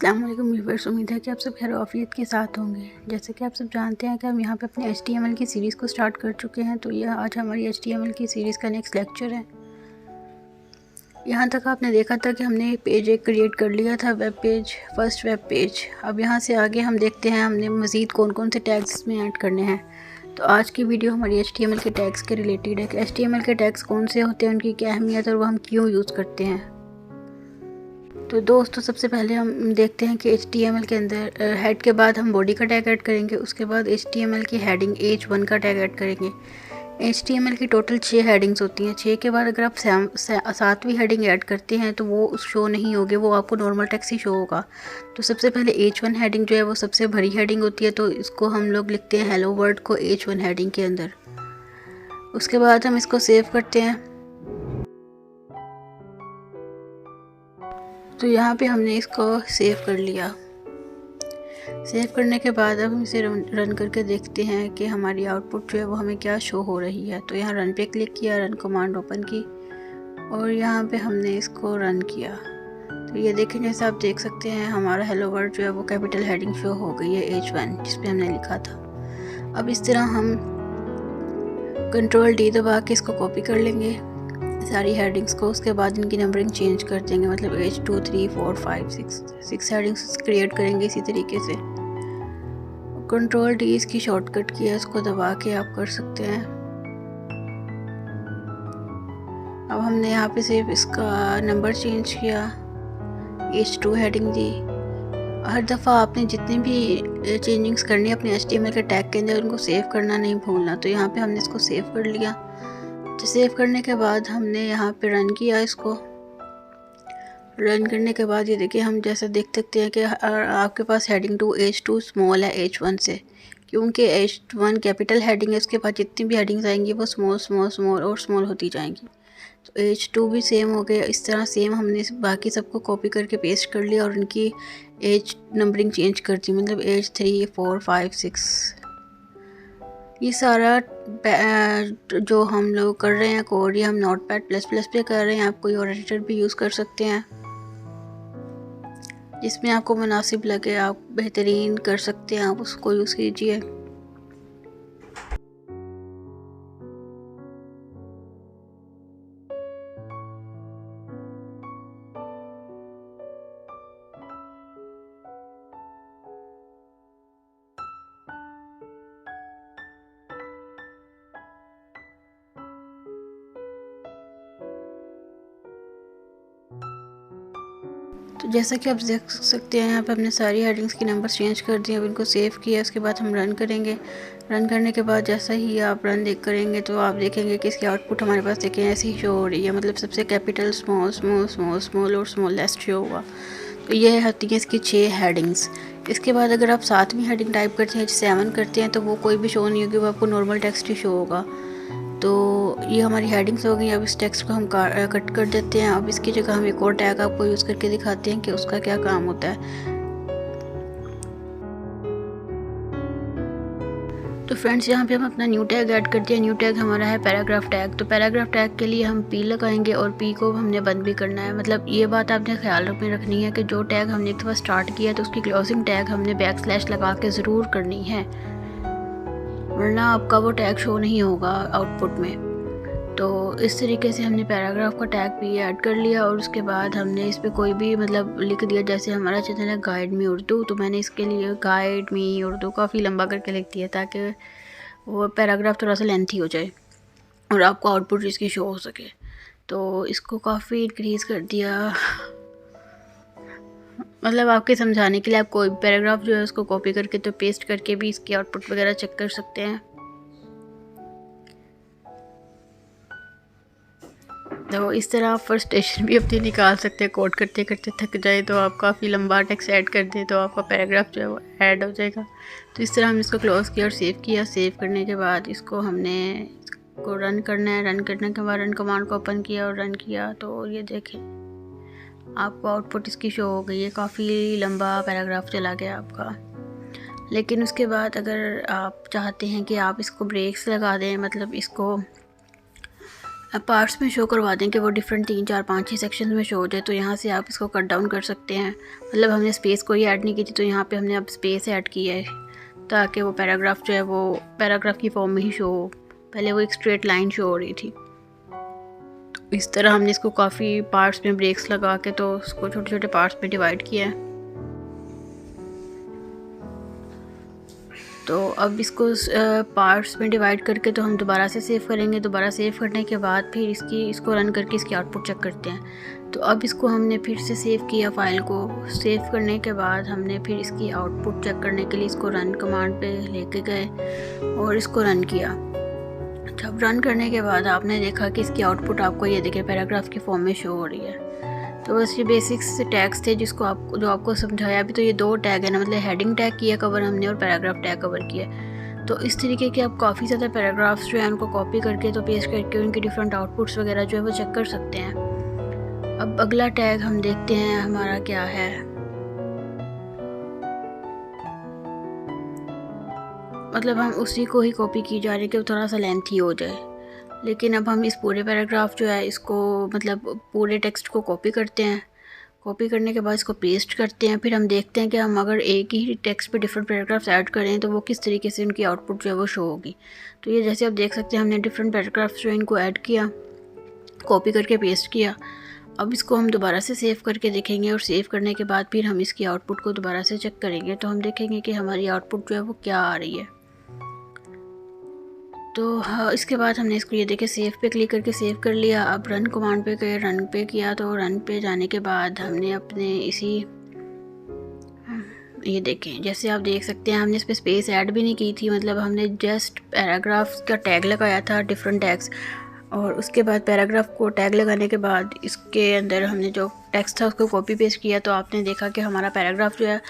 अस्सलाम वालेकुम व्यूअर्स, उम्मीद है कि आप सब खैर आफियत के साथ होंगे। जैसे कि आप सब जानते हैं कि हम यहाँ पे अपने HTML की सीरीज़ को स्टार्ट कर चुके हैं। तो यह आज हमारी HTML की सीरीज़ का नेक्स्ट लेक्चर है। यहाँ तक आपने देखा था कि हमने पेज एक क्रिएट कर लिया था, web page, first web page. अब यहाँ से आगे हम देखते हैं हमने मज़ीद कौन कौन से टैग्स इसमें ऐड करने हैं। तो आज की वीडियो हमारी HTML के टैग्स के रिलेटेड है कि HTML के टैग्स कौन से होते हैं, उनकी क्या अहमियत और वो हम क्यों यूज़ करते हैं। तो दोस्तों, सबसे पहले हम देखते हैं कि HTML के अंदर हेड के बाद हम बॉडी का टैग ऐड करेंगे। उसके बाद HTML की हेडिंग H1 का टैग ऐड करेंगे। HTML की टोटल 6 हेडिंग्स होती हैं। 6 के बाद अगर आप 7वीं हेडिंग ऐड करते हैं तो वो शो नहीं होगी, वो आपको नॉर्मल टेक्स्ट ही शो होगा। तो सबसे पहले H1 हेडिंग जो है वो सबसे बड़ी हेडिंग होती है, तो इसको हम लोग लिखते हैं हेलो वर्ल्ड को H1 हेडिंग के अंदर। उसके बाद हम इसको सेव करते हैं। तो यहाँ पे हमने इसको सेव कर लिया। सेव करने के बाद अब हम इसे रन करके देखते हैं कि हमारी आउटपुट जो है वो हमें क्या शो हो रही है। तो यहाँ रन पे क्लिक किया, रन कमांड ओपन की और यहाँ पे हमने इसको रन किया। तो ये देखें, जैसे आप देख सकते हैं हमारा हेलो वर्ल्ड जो है वो कैपिटल हेडिंग शो हो गई है H1, जिस पे हमने लिखा था। अब इस तरह हम Ctrl+D दबा के इसको कॉपी कर लेंगे सारी हेडिंग्स को। उसके बाद इनकी नंबरिंग चेंज कर देंगे, मतलब H2 3 4 5 6 हेडिंग्स क्रिएट करेंगे इसी तरीके से। Ctrl+D इसकी शॉर्टकट की है, इसको दबा के आप कर सकते हैं। अब हमने यहाँ पे सिर्फ इसका नंबर चेंज किया, H2 हेडिंग दी। हर दफ़ा आपने जितनी भी चेंजिंग्स करनी है अपने HTML के टैग के अंदर, उनको सेव करना नहीं भूलना। तो यहाँ पे हमने इसको सेव कर लिया। तो सेव करने के बाद हमने यहाँ पे रन किया इसको। रन करने के बाद ये देखिए, हम जैसा देख सकते हैं कि आपके पास हेडिंग 2 H2 स्मॉल है H1 से, क्योंकि H1 कैपिटल हेडिंग है। उसके बाद जितनी भी हेडिंग्स आएंगी वो स्मॉल स्मॉल स्मॉल और स्मॉल होती जाएंगी। तो H2 भी सेम हो गया। इस तरह सेम हमने बाकी सबको कॉपी करके पेस्ट कर लिया और उनकी एज नंबरिंग चेंज कर दी, मतलब H3 4 5 6। ये सारा जो हम लोग कर रहे हैं कोड, ये हम Notepad++ पे कर रहे हैं। आप कोई और एडिटर भी यूज़ कर सकते हैं, जिसमें आपको मुनासिब लगे आप बेहतरीन कर सकते हैं, आप उसको यूज़ कीजिए। तो जैसा कि आप देख सकते हैं यहाँ पे हमने सारी हेडिंग्स की नंबर चेंज कर दिए। अब इनको सेव किया, उसके बाद हम रन करेंगे। रन करने के बाद जैसा ही आप रन करेंगे तो आप देखेंगे कि इसकी आउटपुट हमारे पास देखें ऐसी ही शो हो रही है, मतलब सबसे capital small small small small और स्मॉलेस्ट शो हुआ। तो ये होती है इसकी 6 हेडिंग्स। इसके बाद अगर आप 7वीं हेडिंग टाइप करते हैं, 7 करते हैं, तो वो कोई भी शो नहीं होगी, वो आपको नॉर्मल टेक्स्ट ही शो होगा। तो ये हमारी हेडिंग्स हो गई। अब इस टेक्स्ट को हम कट कर देते हैं। अब इसकी जगह हम एक और टैग आपको यूज़ करके दिखाते हैं कि उसका क्या काम होता है। तो फ्रेंड्स, यहाँ पे हम अपना न्यू टैग ऐड करते हैं। न्यू टैग हमारा है पैराग्राफ टैग। तो पैराग्राफ टैग के लिए हम P लगाएंगे और P को हमने बंद भी करना है। मतलब ये बात आपने ख्याल में रखनी है कि जो टैग हमने एक दफ़ा स्टार्ट किया तो उसकी क्लोजिंग टैग हमने / लगा के ज़रूर करनी है, वरना आपका वो टैग शो नहीं होगा आउटपुट में। तो इस तरीके से हमने पैराग्राफ का टैग भी ऐड कर लिया और उसके बाद हमने इस पर कोई भी मतलब लिख दिया। जैसे हमारा चैनल है गाइड मी उर्दू, तो मैंने इसके लिए गाइड मी उर्दू काफ़ी लंबा करके लिख दिया ताकि वो पैराग्राफ थोड़ा सा लेंथी हो जाए और आपको आउटपुट इसकी शो हो सके। तो इसको काफ़ी इंक्रीज़ कर दिया, मतलब आपके समझाने के लिए। आप कोई पैराग्राफ जो है उसको कॉपी करके तो पेस्ट करके भी इसकी आउटपुट वगैरह चेक कर सकते हैं। तो इस तरह आप फ्रस्ट्रेशन भी अपनी निकाल सकते हैं। कोड करते करते थक जाए तो आप काफ़ी लंबा टेक्स्ट ऐड कर दें तो आपका पैराग्राफ जो है वो ऐड हो जाएगा। तो इस तरह हमने इसको क्लोज़ किया और सेव किया। सेव करने के बाद इसको हमने रन करना है। रन करने के बाद रन कमांड को ओपन किया और रन किया। तो ये देखें, आपको आउटपुट इसकी शो हो गई है। काफ़ी लंबा पैराग्राफ चला गया आपका। लेकिन उसके बाद अगर आप चाहते हैं कि आप इसको ब्रेक्स लगा दें, मतलब इसको अब पार्ट्स में शो करवा दें कि वो डिफरेंट 3 4 5 6 सेक्शन में शो हो जाए, तो यहाँ से आप इसको कट डाउन कर सकते हैं। मतलब हमने स्पेस कोई ऐड नहीं की थी, तो यहाँ पे हमने अब स्पेस ऐड की है ताकि वो पैराग्राफ जो है वो पैराग्राफ की फॉर्म में ही शो हो। पहले वो एक स्ट्रेट लाइन शो हो रही थी। तो इस तरह हमने इसको काफ़ी पार्ट्स में ब्रेक्स लगा के तो उसको छोटे छोटे पार्ट्स में डिवाइड किया है। तो अब इसको पार्ट्स में डिवाइड करके तो हम दोबारा से सेव करेंगे। दोबारा सेव करने के बाद फिर इसको रन करके इसकी आउटपुट चेक करते हैं। तो अब इसको हमने फिर से सेव किया फाइल को। सेव करने के बाद हमने फिर इसकी आउटपुट चेक करने के लिए इसको रन कमांड पे लेके गए और इसको रन किया। जब रन करने के बाद आपने देखा कि इसकी आउटपुट आपको ये देखिए पैराग्राफ की फॉर्म में शो हो रही है। तो बस ये बेसिक्स टैग्स थे जो आपको समझाया। अभी तो ये 2 टैग है ना, मतलब हेडिंग टैग किया कवर हमने और पैराग्राफ टैग कवर किया। तो इस तरीके के आप काफ़ी ज़्यादा पैराग्राफ्स जो है उनको कॉपी करके तो पेस्ट करके उनकी डिफरेंट आउटपुट्स वगैरह जो है वो चेक कर सकते हैं। अब अगला टैग हम देखते हैं हमारा क्या है। मतलब हम उसी को ही कॉपी की जा रही है कि वो थोड़ा सा लेंथी हो जाए। लेकिन अब हम इस पूरे पैराग्राफ जो है इसको मतलब पूरे टेक्स्ट को कॉपी करते हैं। कॉपी करने के बाद इसको पेस्ट करते हैं। फिर हम देखते हैं कि हम अगर एक ही टेक्स्ट पे डिफरेंट पैराग्राफ्स ऐड करें तो वो किस तरीके से उनकी आउटपुट जो है वो शो होगी। तो ये जैसे आप देख सकते हैं हमने डिफरेंट पैराग्राफ्स जो है इनको ऐड किया, कॉपी करके पेस्ट किया। अब इसको हम दोबारा से सेव करके देखेंगे और सेव करने के बाद फिर हम इसकी आउटपुट को दोबारा से चेक करेंगे। तो हम देखेंगे कि हमारी आउटपुट जो है वो क्या आ रही है। तो हाँ, इसके बाद हमने इसको ये देखे सेव पे क्लिक करके सेव कर लिया। अब रन कमांड पे गए, रन पे किया। तो रन पे जाने के बाद हमने अपने ये देखें जैसे आप देख सकते हैं हमने इस पर स्पेस ऐड भी नहीं की थी। मतलब हमने जस्ट पैराग्राफ का टैग लगाया था, डिफरेंट टैग्स, और उसके बाद पैराग्राफ को टैग लगाने के बाद इसके अंदर हमने जो टेक्स्ट था उसको कॉपी पेस्ट किया। तो आपने देखा कि हमारा पैराग्राफ जो है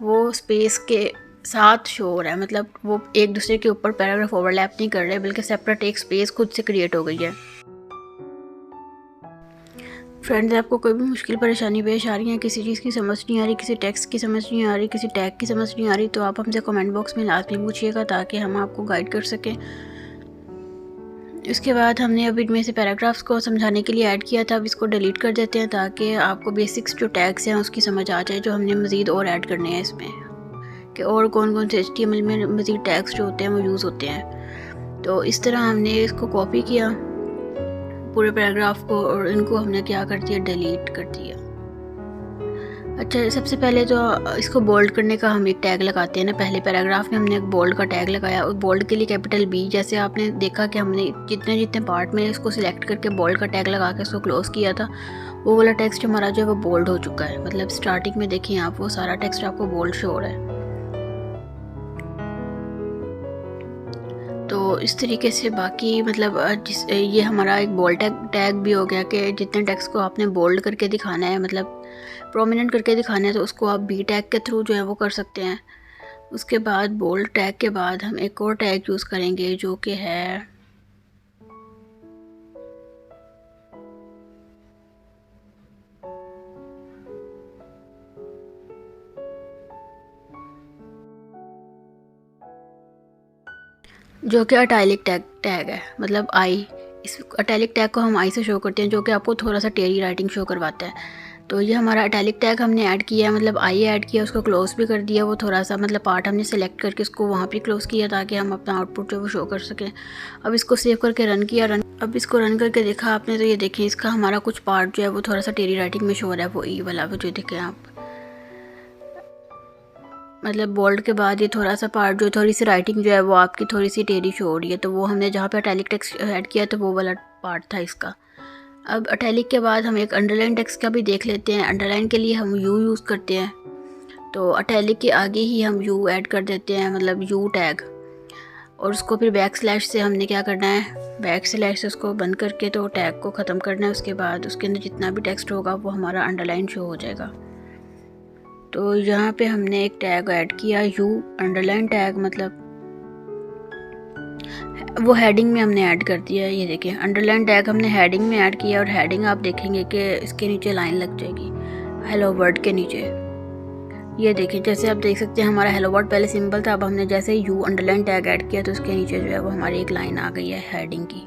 वो स्पेस के साथ शो हो रहा है। मतलब वो एक दूसरे के ऊपर पैराग्राफ ओवरलैप नहीं कर रहे, बल्कि सेपरेट एक स्पेस खुद से क्रिएट हो गई है। फ्रेंड्स, आपको कोई भी मुश्किल परेशानी पेश आ रही है, किसी चीज़ की समझ नहीं आ रही, किसी टेक्स्ट की समझ नहीं आ रही, किसी टैग की समझ नहीं आ रही, तो आप हमसे कमेंट बॉक्स में लाजमी पूछिएगा ताकि हम आपको गाइड कर सकें। इसके बाद हमने अब इनमें से पैराग्राफ्स को समझाने के लिए ऐड किया था। अब इसको डिलीट कर देते हैं ताकि आपको बेसिक्स जो टैग्स हैं उसकी समझ आ जाए, जो हमने मज़ीद और ऐड करने हैं इसमें, कि और कौन कौन से HTML में मज़ीद टैग्स जो होते हैं वो यूज़ होते हैं। तो इस तरह हमने इसको कॉपी किया पूरे पैराग्राफ को और इनको हमने क्या कर दिया, डिलीट कर दिया। अच्छा, सबसे पहले तो इसको बोल्ड करने का हम एक टैग लगाते हैं ना। पहले पैराग्राफ में हमने एक बोल्ड का टैग लगाया और बोल्ड के लिए कैपिटल B। जैसे आपने देखा कि हमने जितने जितने पार्ट में इसको सिलेक्ट करके बोल्ड का टैग लगा के इसको क्लोज़ किया था, वो वाला टेक्स्ट हमारा जो है वो बोल्ड हो चुका है। मतलब स्टार्टिंग में देखिए आप, वो सारा टेक्स्ट आपको बोल्ड शो हो रहा है। तो इस तरीके से बाकी मतलब ये हमारा एक बोल्ड टैग भी हो गया कि जितने टेक्स्ट को आपने बोल्ड करके दिखाना है, मतलब प्रोमिनेंट करके दिखाना है, तो उसको आप B टैग के थ्रू जो है वो कर सकते हैं। उसके बाद बोल्ड टैग के बाद हम एक और टैग यूज़ करेंगे जो कि है जो कि अटैलिक टैग है। मतलब आई, इस अटैलिक टैग को हम आई से शो करते हैं, जो कि आपको थोड़ा सा टेरी राइटिंग शो करवाता है। तो ये हमारा अटैलिक टैग हमने ऐड किया है, मतलब आई ऐड किया, उसको क्लोज भी कर दिया। वो थोड़ा सा मतलब पार्ट हमने सेलेक्ट करके उसको वहाँ पे क्लोज किया ताकि हम अपना आउटपुट जो वो शो कर सकें। अब इसको सेव करके रन किया। अब इसको रन करके देखा आपने, तो ये देखिए इसका हमारा कुछ पार्ट जो है वो थोड़ा सा टेरी राइटिंग में शो हो रहा है। वो ई वाला वो जो देखें आप, मतलब बोल्ड के बाद ये थोड़ा सा पार्ट जो थोड़ी सी राइटिंग जो है वो आपकी थोड़ी सी टेरी शो हो रही है। तो वो हमने जहाँ पे अटैलिक टेक्स्ट ऐड किया तो वो वाला पार्ट था इसका। अब अटैलिक के बाद हम एक अंडरलाइन टेक्स्ट का भी देख लेते हैं। अंडरलाइन के लिए हम यू यूज़ करते हैं, तो अटैलिक के आगे ही हम यू ऐड कर देते हैं, मतलब यू टैग। और उसको फिर बैक स्लैश से हमने क्या करना है, बैक स्लैश से उसको बंद करके तो टैग को ख़त्म करना है। उसके बाद उसके अंदर जितना भी टेक्स्ट होगा वो हमारा अंडरलाइन शो हो जाएगा। तो यहाँ पे हमने एक टैग ऐड किया यू अंडरलाइन टैग, मतलब वो हेडिंग में हमने ऐड कर दिया है। ये देखिए अंडरलाइन टैग हमने हेडिंग में ऐड किया और हेडिंग आप देखेंगे कि इसके नीचे लाइन लग जाएगी हेलो वर्ड के नीचे। ये देखिए जैसे आप देख सकते हैं हमारा हेलो वर्ड पहले सिंपल था, अब हमने जैसे यू अंडरलाइन टैग ऐड किया तो उसके नीचे जो है वो हमारी एक लाइन आ गई है हेडिंग की।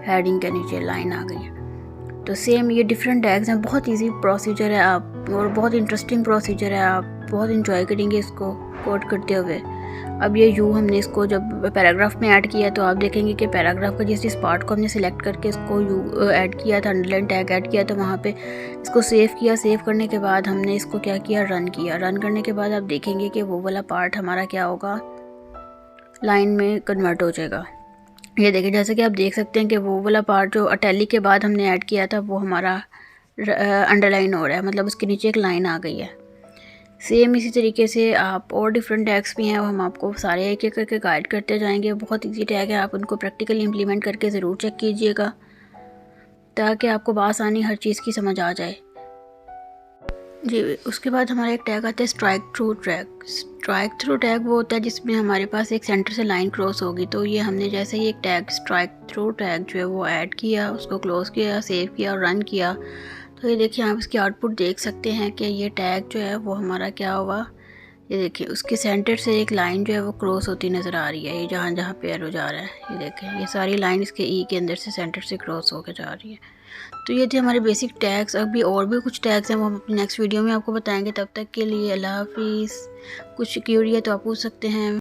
हेडिंग के नीचे लाइन आ गई है। तो सेम ये डिफरेंट टैग्स हैं, बहुत इजी प्रोसीजर है आप, और बहुत इंटरेस्टिंग प्रोसीजर है, आप बहुत इंजॉय करेंगे इसको कोड करते हुए। अब ये यू हमने इसको जब पैराग्राफ में ऐड किया तो आप देखेंगे कि पैराग्राफ का जिस पार्ट को हमने सिलेक्ट करके इसको यू ऐड किया था, अंडरलाइन टैग ऐड किया, तो वहाँ पे इसको सेव किया। सेव करने के बाद हमने इसको क्या किया, रन किया। रन करने के बाद आप देखेंगे कि वो वाला पार्ट हमारा क्या होगा, लाइन में कन्वर्ट हो जाएगा। ये देखिए, जैसे कि आप देख सकते हैं कि वो वाला पार्ट जो अटैलिक के बाद हमने ऐड किया था वो हमारा अंडरलाइन हो रहा है, मतलब उसके नीचे एक लाइन आ गई है। सेम इसी तरीके से आप और डिफरेंट टैग्स भी हैं, वो हम आपको सारे एक एक करके गाइड करते जाएंगे। बहुत इजी टैग है, आप उनको प्रैक्टिकली इम्प्लीमेंट करके ज़रूर चेक कीजिएगा ताकि आपको बआसानी हर चीज़ की समझ आ जाए जी। उसके बाद हमारा एक टैग आता है strike through tag. Strike through tag वो होता है जिसमें हमारे पास एक सेंटर से लाइन क्रॉस होगी। तो ये हमने जैसे ही एक टैग स्ट्राइक थ्रू टैग जो है वो ऐड किया, उसको क्लोज़ किया, सेव किया और रन किया, तो ये देखिए आप इसकी आउटपुट देख सकते हैं कि ये टैग जो है वो हमारा क्या हुआ। ये देखिए उसके सेंटर से एक लाइन जो है वो क्रॉस होती नज़र आ रही है, ये जहाँ जहाँ पे एरो जा रहा है। ये देखें ये सारी लाइन इसके ई के अंदर से सेंटर से क्रॉस होकर जा रही है। तो ये थे हमारे बेसिक टैग्स। अभी और भी कुछ टैग्स हैं वो हम अपनी नेक्स्ट वीडियो में आपको बताएंगे। तब तक के लिए अल्लाह हाफिज़। कुछ क्यूरी है तो आप पूछ सकते हैं।